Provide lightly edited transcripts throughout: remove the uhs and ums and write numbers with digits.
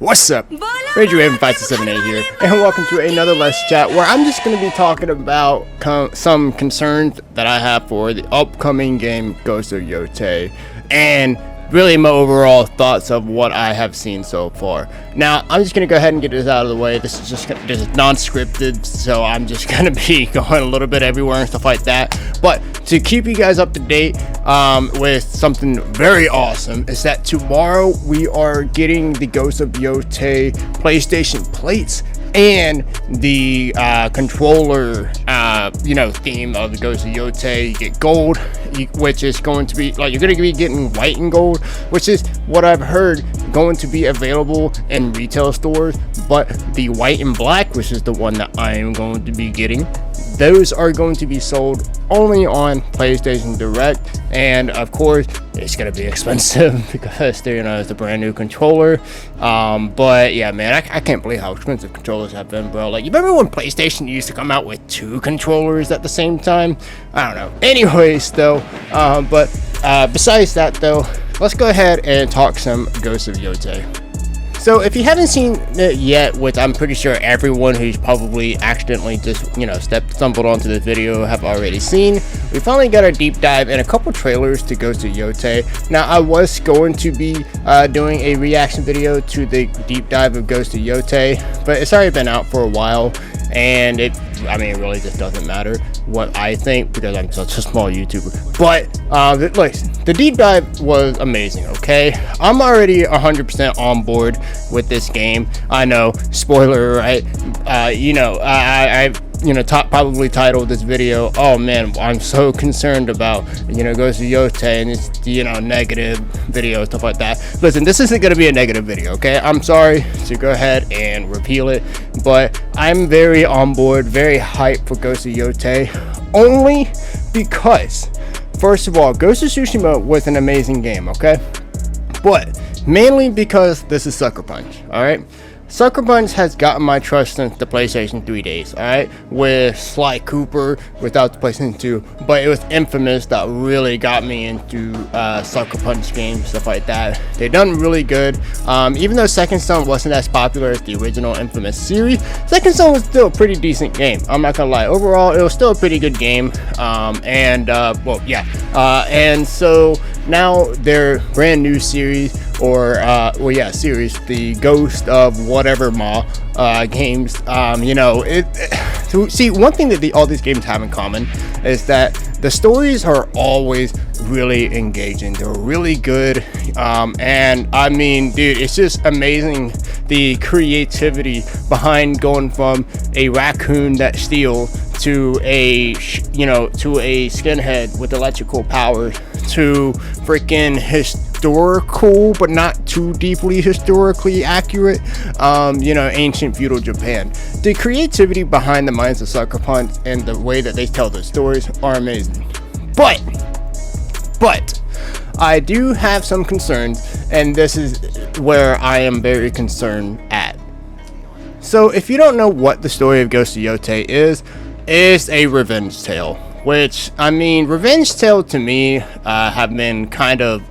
What's up? RagerRaven5778 here, and welcome to another Let's Chat where I'm just going to be talking about some concerns that I have for the upcoming game Ghost of Yotei, and really my overall thoughts of what I have seen so far. Now, I'm just going to go ahead and get this out of the way. This is just non-scripted, so I'm just going to be going a little bit everywhere and stuff like that. But to keep you guys up to date with something very awesome is that tomorrow we are getting the Ghost of Yotei PlayStation plates and the controller theme of the Ghost of Yotei. You get gold, which is going to be like, you're going to be getting white and gold, which is what I've heard going to be available in retail stores. But the white and black, which is the one that I am going to be getting, those are going to be sold only on PlayStation Direct, and of course it's gonna be expensive because it's a brand new controller. But yeah, man, I can't believe how expensive controllers have been, bro. Like, you remember when PlayStation used to come out with 2 controllers at the same time? I don't know. Anyways, though, besides that, though, let's go ahead and talk some Ghost of Yotei. So if you haven't seen it yet, which I'm pretty sure everyone who's probably accidentally just, stumbled onto this video have already seen, we finally got a deep dive and a couple trailers to Ghost of Yotei. Now, I was going to be doing a reaction video to the deep dive of Ghost of Yotei, but it's already been out for a while, and it really just doesn't matter what I think because I'm such a small YouTuber. But the deep dive was amazing. Okay, I'm already 100% on board with this game. I know, spoiler, right? I probably titled this video, "Oh man, I'm so concerned about Ghost of Yotei," and it's negative video, stuff like that. Listen, this isn't gonna be a negative video, okay? I'm sorry to go ahead and repeal it, but I'm very on board, very hyped for Ghost of Yotei, only because, first of all, Ghost of Tsushima was an amazing game, okay? But mainly because this is Sucker Punch, alright? Sucker Punch has gotten my trust since the PlayStation 3 days, alright? With Sly Cooper without the PlayStation 2, but it was Infamous that really got me into Sucker Punch games, stuff like that. They've done really good. Even though Second Son wasn't as popular as the original Infamous series, Second Son was still a pretty decent game. I'm not gonna lie. Overall, it was still a pretty good game. And so now their brand new series, series, the Ghost of whatever games. See, one thing that all these games have in common is that the stories are always really engaging. They're really good, and dude, it's just amazing the creativity behind going from a raccoon that steals to a skinhead with electrical powers to freaking historical but not too deeply historically accurate ancient feudal Japan. The creativity behind the minds of Sucker Punch and the way that they tell their stories are amazing, but I do have some concerns, and this is where I am very concerned at. So if you don't know what the story of Ghost of Yotei is a revenge tale, which, revenge tale to me have been kind of,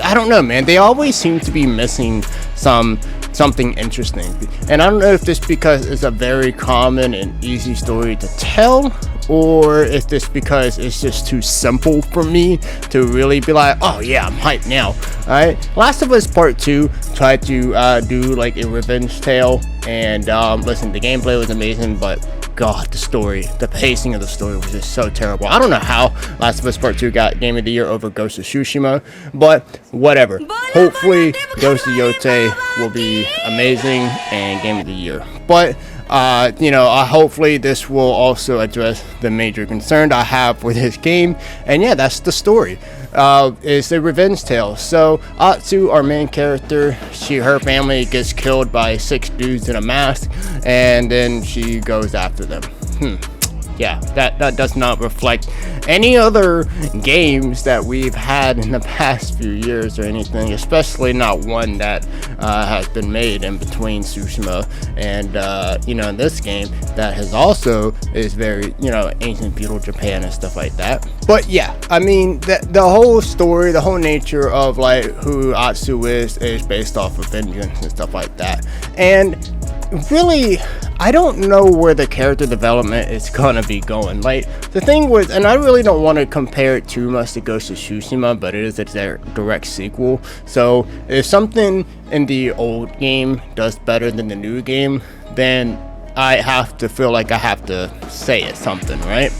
I don't know, man. They always seem to be missing something interesting, and I don't know if this because it's a very common and easy story to tell, or if this because it's just too simple for me to really be like, oh yeah, I'm hyped now. Alright, Last of Us Part 2 tried to do like a revenge tale, and listen, the gameplay was amazing, but God, the pacing of the story was just so terrible. I don't know how Last of Us Part 2 got Game of the Year over Ghost of Tsushima, but whatever. Hopefully, Ghost of Yotei will be amazing and Game of the Year. But, hopefully this will also address the major concern I have with this game. And yeah, that's the story. It's a revenge tale. So Atsu, our main character, her family gets killed by 6 dudes in a mask, and then she goes after them. yeah, that does not reflect any other games that we've had in the past few years or anything, especially not one that has been made in between Tsushima and this game that has also is very ancient feudal Japan and stuff like that. But yeah, I mean the whole story, the whole nature of like who Atsu is based off of vengeance and stuff like that. And really, I don't know where the character development is gonna be going. Like, the thing was, and I really don't want to compare it too much to Ghost of Tsushima, but it is a direct sequel. So if something in the old game does better than the new game, then I have to feel like I have to say it's something, right?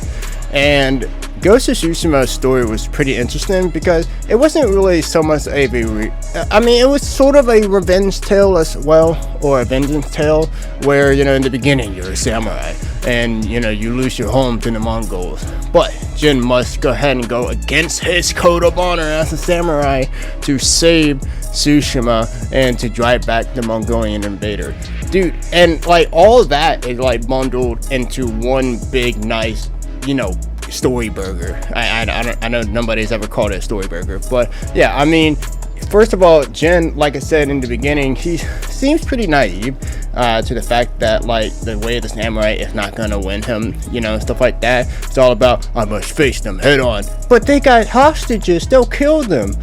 And Ghost of Tsushima's story was pretty interesting because it wasn't really so much it was sort of a revenge tale as well, or a vengeance tale, where in the beginning you're a samurai and you lose your home to the Mongols, but Jin must go ahead and go against his code of honor as a samurai to save Tsushima and to drive back the Mongolian invader, dude. And like all of that is like bundled into one big nice story burger. I know nobody's ever called it a story burger, but yeah, I mean, first of all, Jin, like I said in the beginning, he seems pretty naive to the fact that like the way of the samurai is not gonna win him, stuff like that. It's all about, I must face them head on, but they got hostages, they'll kill them.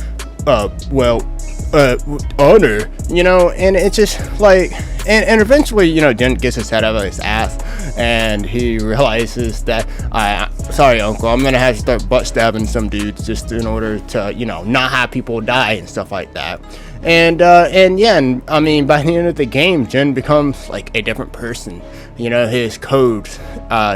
Honor, and it's just like, and eventually, Jin gets his head out of his ass, and he realizes that, sorry, uncle, I'm gonna have to start butt stabbing some dudes just in order to, not have people die and stuff like that. And I mean, by the end of the game, Jin becomes like a different person. His code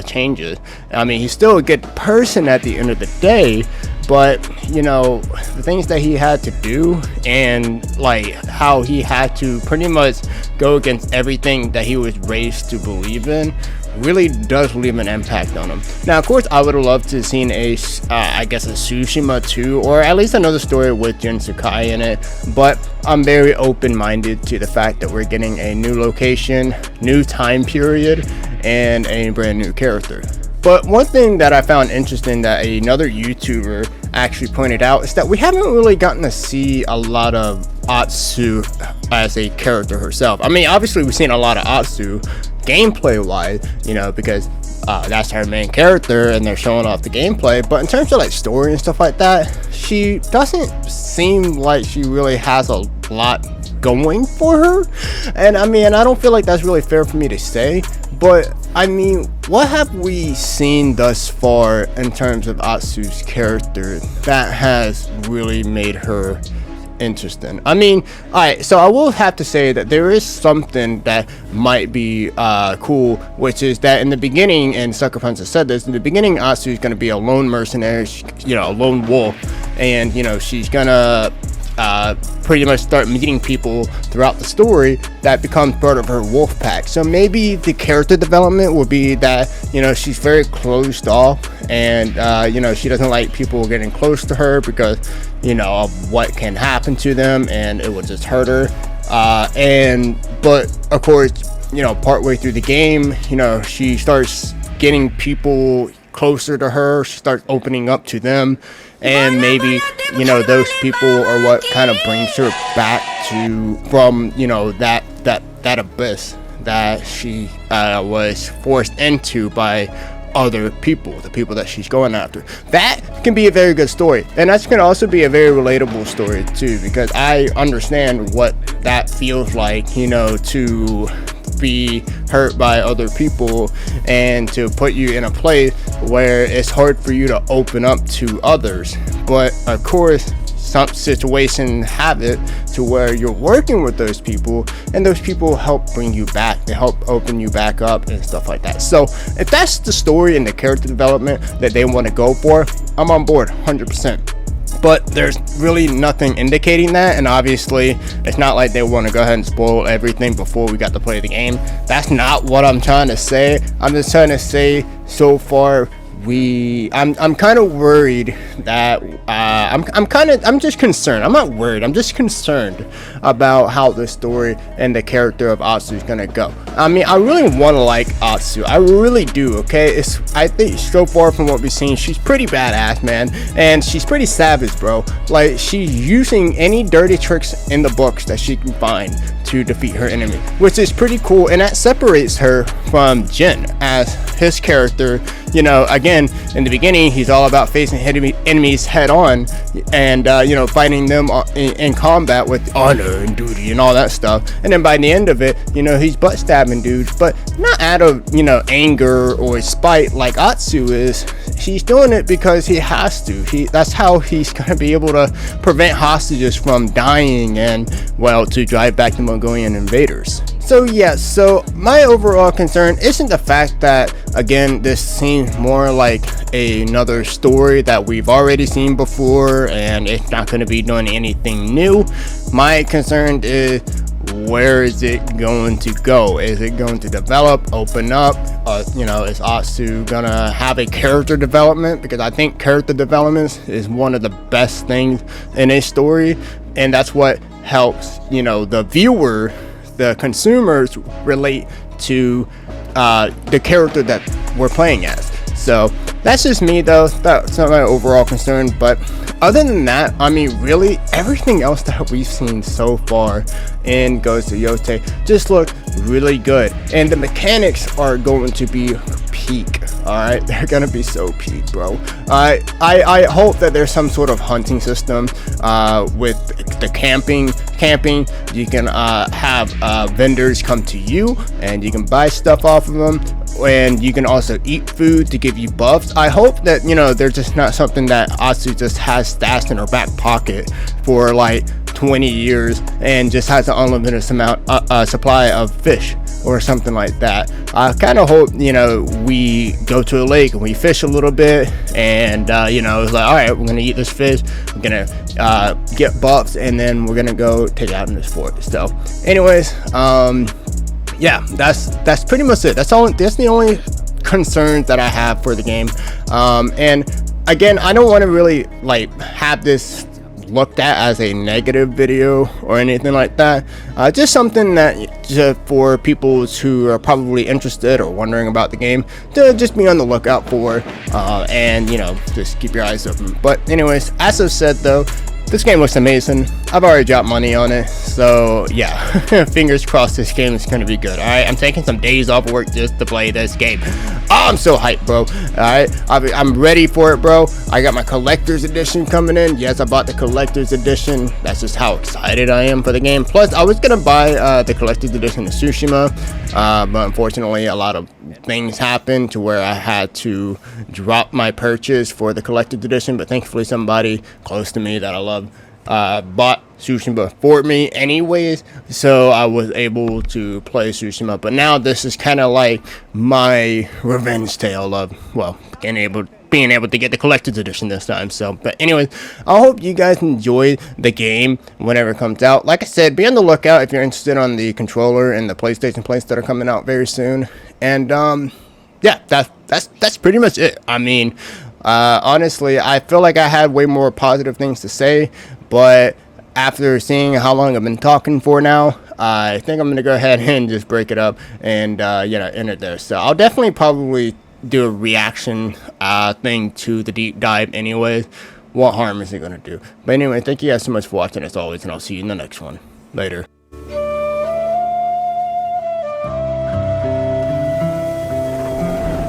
changes. I mean, he's still a good person at the end of the day, but the things that he had to do and like how he had to pretty much go against everything that he was raised to believe in really does leave an impact on him. Now, of course, I would have loved to have seen a Tsushima 2, or at least another story with Jin Sakai in it, but I'm very open-minded to the fact that we're getting a new location, new time period, and a brand new character. But one thing that I found interesting that another YouTuber actually pointed out is that we haven't really gotten to see a lot of Atsu as a character herself. I mean, obviously we've seen a lot of Atsu gameplay wise, because that's her main character and they're showing off the gameplay, but in terms of like story and stuff like that, she doesn't seem like she really has a lot going for her. And I mean, I don't feel like that's really fair for me to say, but I mean, what have we seen thus far in terms of Atsu's character that has really made her interesting? I mean, alright, so I will have to say that there is something that might be cool, which is that in the beginning, and Sucker Punch has said this, in the beginning Atsu is going to be a lone mercenary, a lone wolf, and she's gonna pretty much start meeting people throughout the story that becomes part of her wolf pack. So maybe the character development will be that she's very closed off, and she doesn't like people getting close to her because of what can happen to them, and it will just hurt her. But of course, partway through the game, she starts getting people closer to her. She starts opening up to them, and maybe those people are what kind of brings her back from that abyss that she was forced into by other people, the people that she's going after. That can be a very good story, and that's going to also be a very relatable story too, because I understand what that feels like, to be hurt by other people and to put you in a place where it's hard for you to open up to others. But of course, some situations have it to where you're working with those people, and those people help bring you back, they help open you back up and stuff like that. So if that's the story and the character development that they want to go for, I'm on board 100%. But there's really nothing indicating that, and obviously it's not like they want to go ahead and spoil everything before we got to play the game. That's not what I'm trying to say. I'm just trying to say, so far I'm kind of worried that I'm just concerned. I'm not worried. I'm just concerned about how the story and the character of Atsu is gonna go. I mean, I really want to like Atsu. I really do. Okay, I think so far from what we've seen, she's pretty badass, man, and she's pretty savage, bro. Like, she's using any dirty tricks in the books that she can find to defeat her enemy, which is pretty cool, and that separates her from Jin as his character. You know, again, in the beginning, he's all about facing enemies head on and, you know, fighting them in combat with honor and duty and all that stuff. And then by the end of it, you know, he's butt stabbing dudes, but not out of, you know, anger or spite like Atsu is. He's doing it because he has to. That's how he's going to be able to prevent hostages from dying and, well, to drive back the Mongolian invaders. So yeah, so my overall concern isn't the fact that, again, this seems more like another story that we've already seen before and it's not going to be doing anything new. My concern is, where is it going to go? Is it going to develop, open up? You know, is Atsu gonna have a character development? Because I think character development is one of the best things in a story, and that's what helps, you know, the viewer, the consumers relate to the character that we're playing as. So that's just me, though. That's not my overall concern, but other than that, I mean, really everything else that we've seen so far in Ghost of Yotei just look really good, and the mechanics are going to be peak. All right, they're gonna be so peak, bro. I hope that there's some sort of hunting system with the camping. You can have vendors come to you and you can buy stuff off of them, and you can also eat food to give you buffs. I hope that, you know, they're just not something that Atsu just has stashed in her back pocket for like 20 years and just has an unlimited supply of fish or something like that. I kind of hope, you know, we go to a lake and we fish a little bit, and you know, it's like, all right, we're gonna eat this fish, we're gonna get buffs, and then we're gonna go take it out in this forest. So anyways, yeah, that's pretty much it. That's the only concerns that I have for the game. And again, I don't want to really like have this looked at as a negative video or anything like that. Just something that just for people who are probably interested or wondering about the game to just be on the lookout for, and, you know, just keep your eyes open. But anyways, as I've said, though, this game looks amazing. I've already dropped money on it, so yeah, fingers crossed this game is gonna be good. All right, I'm taking some days off work just to play this game. Oh, I'm so hyped, bro. All right, I'm ready for it, bro. I got my collector's edition coming in. Yes, I bought the collector's edition. That's just how excited I am for the game. Plus, I was gonna buy the collector's edition of Tsushima, but unfortunately, a lot of things happened to where I had to drop my purchase for the collector's edition. But thankfully, somebody close to me that I love bought Tsushima for me anyways, so I was able to play Tsushima. But now this is kind of like my revenge tale of, well, being able to get the collector's edition this time. So, but anyways, I hope you guys enjoy the game whenever it comes out. Like I said, be on the lookout if you're interested on the controller and the PlayStation plates that are coming out very soon. And yeah, that's pretty much it. I mean, honestly, I feel like I had way more positive things to say, but after seeing how long I've been talking for now, I think I'm gonna go ahead and just break it up and you know, end it there. So I'll definitely probably do a reaction thing to the deep dive anyways. What harm is it gonna do? But anyway, thank you guys so much for watching as always, and I'll see you in the next one. Later.